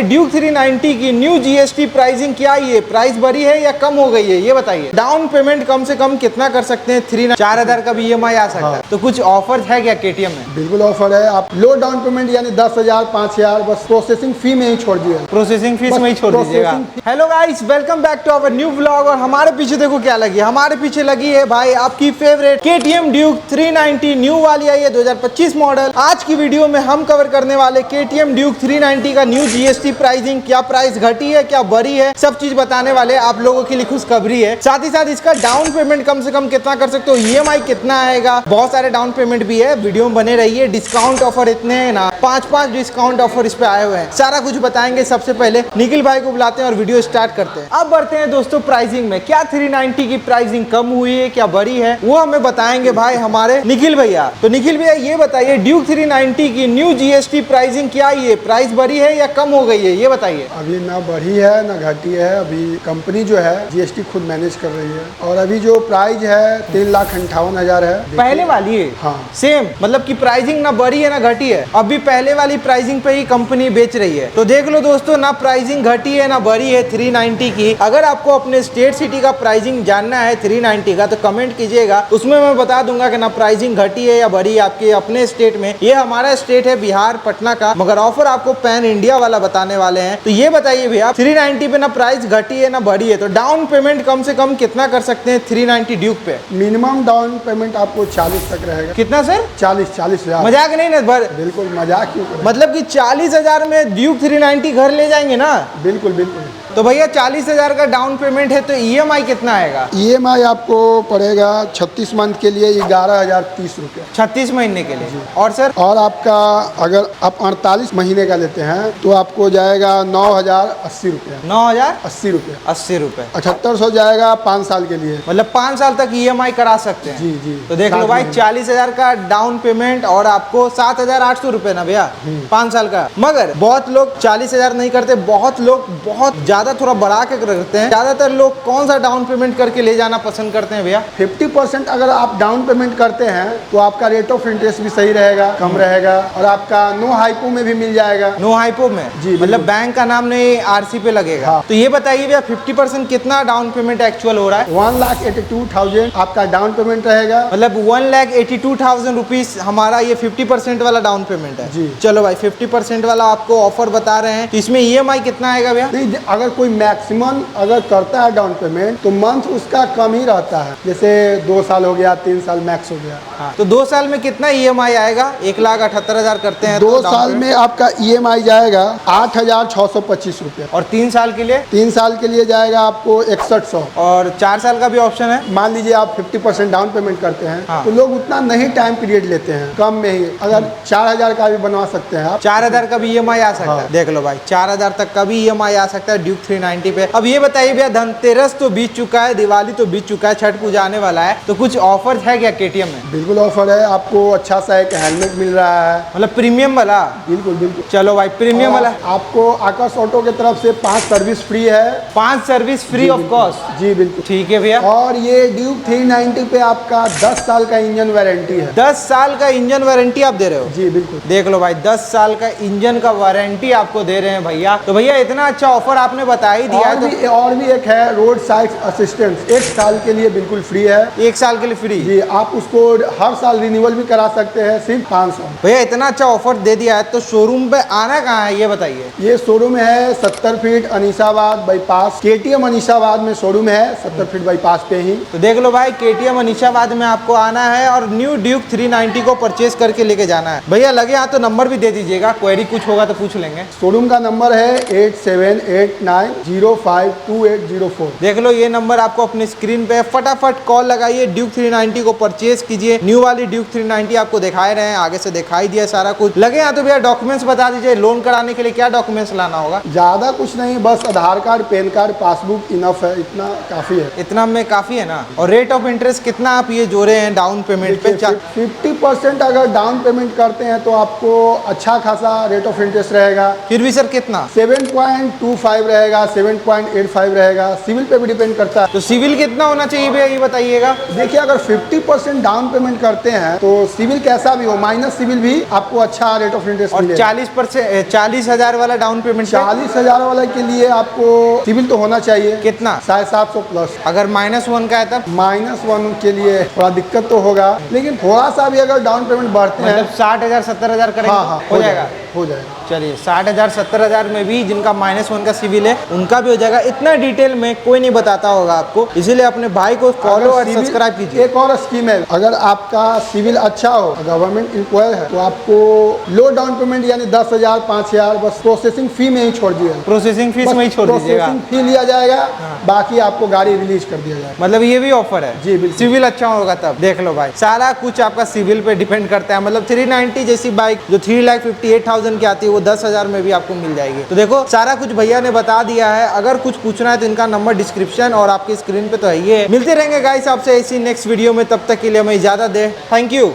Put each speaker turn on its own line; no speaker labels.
Duke 390 की new GST pricing क्या है? प्राइस बढ़ी है या कम हो गई है, ये बताइए। डाउन पेमेंट कम से कम कितना कर सकते हैं? 4,000 का भी ईएमआई आ सकता है। तो कुछ ऑफर है क्या केटीएम में?
बिल्कुल ऑफर है। आप लो डाउन पेमेंट यानी 10,000 5,000 बस प्रोसेसिंग फी में ही छोड़ दिए।
प्रोसेसिंग फीस में ही छोड़ दीजिएगा। Hello guys, welcome back to our new vlog. और हमारे पीछे देखो क्या लगी है। हमारे पीछे लगी है भाई आपकी फेवरेट केटीएम ड्यूक 390 न्यू वाली आई है 2025 मॉडल। आज की वीडियो में हम कवर करने वाले केटीएम ड्यूक 390 का न्यू जीएसटी प्राइसिंग, क्या प्राइस घटी है क्या बढ़ी है, सब चीज बताने वाले। आप लोगों के लिए खुशखबरी है। साथ ही साथ इसका डाउन पेमेंट कम से कम कितना कर सकते हो, ईएमआई कितना आएगा, बहुत सारे डाउन पेमेंट भी है। वीडियो में बने रहिए। डिस्काउंट ऑफर इतने हैं ना, 5 डिस्काउंट ऑफर इस पे आए हुए हैं। सारा कुछ बताएंगे। सबसे पहले निखिल भाई को बुलाते हैं और वीडियो स्टार्ट करते हैं। अब बढ़ते हैं दोस्तों प्राइसिंग में। क्या 390 की प्राइसिंग कम हुई है क्या बढ़ी है, वो हमें बताएंगे भाई हमारे निखिल भैया। तो निखिल भैया ये बताइए, ड्यूक 390 की न्यू जीएसटी प्राइसिंग क्या है? प्राइस बढ़ी है या कम हो गई है, ये बताइए।
अभी ना बढ़ी है ना घटी है। अभी कंपनी जो है जीएसटी खुद मैनेज कर रही है। और अभी जो प्राइस है 3,58,000 है।
पहले वाली है
हाँ
सेम, मतलब कि प्राइसिंग ना बढ़ी है ना घटी है। अभी पहले वाली प्राइसिंग पे ही कंपनी बेच रही है। तो देख लो दोस्तों, ना प्राइसिंग घटी है ना बढ़ी है 390 की। अगर आपको अपने स्टेट सिटी का प्राइसिंग जानना है 390 का तो कमेंट कीजिएगा, उसमें मैं बता दूंगा कि ना प्राइसिंग घटी है या बढ़ी है आपके अपने स्टेट में। ये हमारा स्टेट है बिहार पटना का, मगर ऑफर आपको पैन इंडिया वाला बताने वाले हैं। तो ये बताइए भैया 390 पे ना प्राइस घटी है ना बढ़ी है, तो डाउन पेमेंट कम से कम कितना कर सकते हैं 390 ड्यूक पे?
मिनिमम डाउन पेमेंट आपको 40 तक रहेगा।
कितना सर?
40,000।
मजाक नहीं ना?
बिल्कुल मजाक क्यों करें?
मतलब कि 40,000 में ड्यूक 390 घर ले जाएंगे ना?
बिल्कुल बिल्कुल।
तो भैया 40,000 का डाउन पेमेंट है, तो ईएमआई कितना आएगा?
ईएमआई आपको पड़ेगा 36 मंथ के लिए 11,030 रुपये।
36 महीने के लिए। और सर?
और आपका अगर आप 48 महीने का लेते हैं तो आपको जाएगा 9,080 रुपये।
9,080
रुपये।
80 रुपये।
7800 जाएगा 5 साल के लिए।
मतलब 5 साल तक ईएमआई करा सकते हैं।
जी जी।
तो देख लो भाई 40,000 का डाउन पेमेंट और आपको 7,800 रुपये ना भैया 5 साल का। मगर बहुत लोग 40,000 नहीं करते, बहुत लोग बहुत ज्यादा थोड़ा बढ़ा के करते हैं। ज्यादातर लोग कौन सा डाउन पेमेंट करके ले जाना पसंद करते हैं भैया?
50% अगर आप डाउन पेमेंट करते हैं तो आपका रेट ऑफ इंटरेस्ट भी सही रहेगा, कम रहेगा। और आपका नो हाइपो में भी मिल जाएगा।
नो हाइपो में
जी,
मतलब बैंक का नाम नहीं, आरसी पे लगेगा।
हाँ।
तो ये बताइए भैया 50% कितना डाउन पेमेंट एक्चुअल हो रहा है?
1,82,000 आपका डाउन पेमेंट रहेगा।
मतलब 1,82,000 रुपीज हमारा ये 50% वाला डाउन पेमेंट है
जी।
चलो भाई 50% वाला आपको ऑफर बता रहे हैं। तो इसमें ईएमआई कितना आएगा भैया?
नहीं, अगर कोई मैक्सिमम अगर करता है डाउन पेमेंट तो मंथ उसका कम ही रहता है। जैसे 2 साल हो गया, 3 साल मैक्स हो गया।
हाँ। तो 2 साल में कितना ईएमआई आएगा? 1,78,000 करते हैं
2
तो
साल में आपका ईएमआई जाएगा 8,625 रुपये।
और 3 साल के लिए?
3 साल के लिए जाएगा आपको 6100।
और 4 साल का भी ऑप्शन है।
मान लीजिए आप 50% डाउन पेमेंट करते हैं।
हाँ।
तो लोग उतना नहीं टाइम पीरियड लेते हैं, कम में ही। अगर 4,000 का भी बनवा सकते हैं आप।
4,000 का भी ईएमआई आ सकता है।
हाँ।
देख लो भाई 4,000 तक का भी ईएमआई आ सकता है ड्यूक 390 पे। अब ये बताइए भैया, धनतेरस तो बीत चुका है, दिवाली तो बीत चुका है, छठ पूजा आने वाला है, तो कुछ ऑफर है क्या केटीएम में?
बिल्कुल ऑफर है। आपको अच्छा सा एक हेलमेट मिल रहा है।
मतलब प्रीमियम वाला?
बिल्कुल बिल्कुल।
चलो भाई प्रीमियम वाला।
आपको आकाश ऑटो की तरफ से 5 सर्विस फ्री है।
5 सर्विस फ्री ऑफ कॉस्ट?
जी बिल्कुल।
ठीक है भैया।
और ये ड्यूक 390 पे आपका 10 साल का इंजन वारंटी है।
10 साल का इंजन वारंटी आप दे रहे हो?
जी बिल्कुल।
देख लो भाई 10 साल का इंजन का वारंटी आपको दे रहे हैं भैया। तो भैया इतना अच्छा ऑफर आपने बता ही दिया है।
और भी एक है रोड साइड असिस्टेंस, 1 साल के लिए बिल्कुल फ्री है।
1 साल के लिए फ्री?
जी। आप उसको हर साल रिन्यूअल भी करा सकते हैं, सिर्फ 500।
भैया इतना अच्छा ऑफर दे दिया है, तो शोरूम पे आना कहाँ है ये बताइए।
ये शोरूम है 70 feet Anisabad bypass, KTM Anisabad में शोरूम है 70 फीट बाईपास पे ही।
तो देख लो भाई केटीएम अनीसाबाद में आपको आना है और न्यू ड्यूक 390 को परचेज करके लेके जाना है। भैया लगे यहाँ तो नंबर भी दे दीजिएगा, क्वेरी कुछ होगा तो पूछ लेंगे।
शोरूम का नंबर है 8789052804।
देख लो ये नंबर आपको अपनी स्क्रीन पे, फटाफट कॉल लगाइए, ड्यूक 390 को परचेज कीजिए। न्यू वाली ड्यूक 390 आपको दिखाए रहे हैं, आगे से दिखाई दिया सारा कुछ। लगे यहाँ तो भैया डॉक्यूमेंट्स बता दीजिए, लोन कराने के लिए क्या डॉक्यूमेंट्स लाना होगा?
ज्यादा कुछ नहीं, बस Aadhaar card, PAN card, passbook enough है, इतना काफी है।
इतना में काफी है ना। और रेट ऑफ इंटरेस्ट कितना आप ये जोड़े हैं डाउन पेमेंट पे?
50% अगर डाउन पेमेंट करते हैं तो आपको अच्छा खासा रेट ऑफ इंटरेस्ट रहेगा।
फिर भी सर कितना?
7.25 रहेगा, 7.85 रहेगा। सिविल पे भी डिपेंड करता है।
तो सिविल कितना होना चाहिए भैया ये बताइएगा?
देखिए अगर 50% डाउन पेमेंट करते हैं तो सिविल कैसा भी हो, माइनस सिविल भी आपको अच्छा रेट ऑफ इंटरेस्ट
और
मिलेगा।
40% 40,000 वाला डाउन पेमेंट
40,000 वाला के लिए आपको सिविल तो होना चाहिए
कितना?
750 प्लस।
अगर -1 का है तब
-1 के लिए थोड़ा दिक्कत तो होगा, लेकिन थोड़ा सा भी अगर डाउन पेमेंट बढ़ते हैं
मतलब 60,000 70,000 करेंगे
हाँ
हो जाएगा।
हो जाएगा।
चलिए 60,000 70,000 में भी जिनका -1 का सिविल है उनका भी हो जाएगा। इतना डिटेल में कोई नहीं बताता होगा आपको, इसीलिए अपने भाई को फॉलो और सब्सक्राइब कीजिए।
एक और स्कीम है, अगर आपका सिविल अच्छा हो, गवर्नमेंट एम्प्लॉय है, तो आपको लो डाउन पेमेंट यानी 10,000 5,000 बस प्रोसेसिंग फी में ही छोड़ दिया,
प्रोसेसिंग फीस में ही छोड़ दीजिएगा,
प्रोसेसिंग फी लिया जाएगा, बाकी आपको गाड़ी रिलीज कर दिया जाएगा।
मतलब ये भी ऑफर है
जी बिल्कुल।
सिविल अच्छा होगा तब। देख लो भाई, सारा कुछ आपका सिविल पे डिपेंड करता है। मतलब 390 जैसी बाइक जो 3,58,000 की आती है वो 10,000 में भी आपको मिल जाएगी। तो देखो सारा कुछ भैया ने बता दिया है। अगर कुछ पूछना है तो इनका नंबर डिस्क्रिप्शन और आपकी स्क्रीन पे तो है ही है। मिलते रहेंगे गाइस आपसे ऐसी नेक्स्ट वीडियो में, तब तक के लिए हमें इजाजत दे। Thank you.